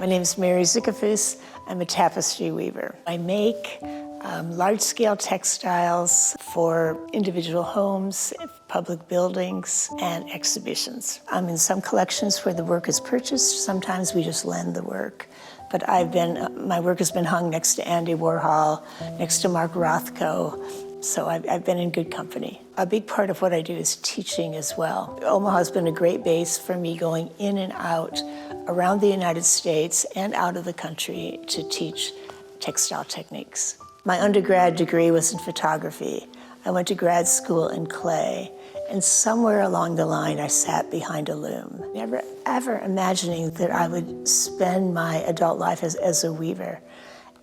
My name is Mary Zicafoose. I'm a tapestry weaver. I make large-scale textiles for individual homes, public buildings, and exhibitions. I'm in some collections where the work is purchased. Sometimes we just lend the work. But my work has been hung next to Andy Warhol, next to Mark Rothko, so I've been in good company. A big part of what I do is teaching as well. Omaha has been a great base for me going in and out around the United States and out of the country to teach textile techniques. My undergrad degree was in photography. I went to grad school in clay, and somewhere along the line I sat behind a loom. Never ever imagining that I would spend my adult life as a weaver.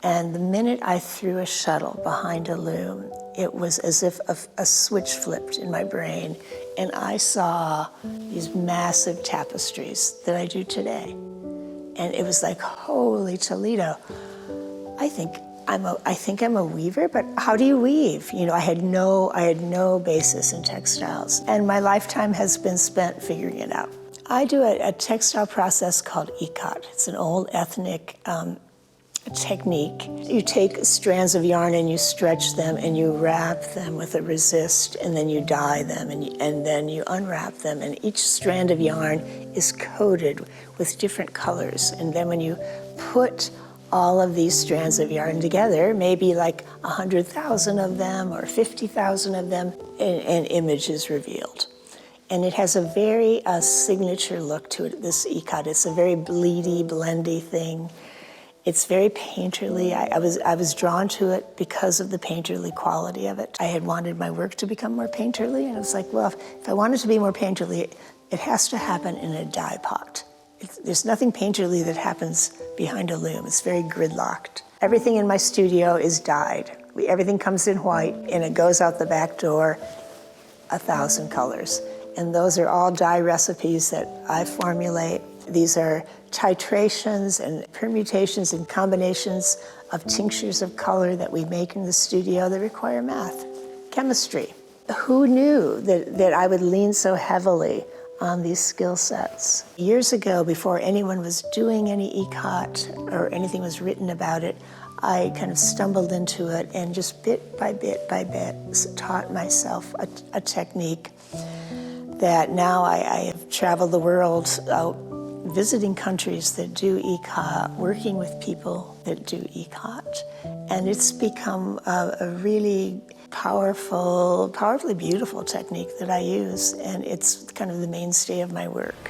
And the minute I threw a shuttle behind a loom, it was as if a switch flipped in my brain, and I saw these massive tapestries that I do today. And it was like, holy Toledo, I think I'm a weaver, but how do you weave? You know, I had no basis in textiles, and my lifetime has been spent figuring it out. I do a textile process called ikat. It's an old ethnic technique. You take strands of yarn and you stretch them and you wrap them with a resist, and then you dye them and then you unwrap them, and each strand of yarn is coated with different colors. And then when you put all of these strands of yarn together, maybe like 100,000 of them or 50,000 of them, an image is revealed. And it has a very signature look to it, this ikat. It's a very bleedy, blendy thing. It's very painterly. I was drawn to it because of the painterly quality of it. I had wanted my work to become more painterly, and I was like, well, if I want it to be more painterly, it has to happen in a dye pot. There's nothing painterly that happens behind a loom. It's very gridlocked. Everything in my studio is dyed. Everything comes in white, and it goes out the back door 1,000 colors. And those are all dye recipes that I formulate. These are titrations and permutations and combinations of tinctures of color that we make in the studio that require math, chemistry. Who knew that I would lean so heavily on these skill sets? Years ago, before anyone was doing any ikat or anything was written about it, I kind of stumbled into it and just bit by bit taught myself a technique that now I have traveled the world visiting countries that do ikat, working with people that do ikat, and it's become a really powerfully beautiful technique that I use, and it's kind of the mainstay of my work.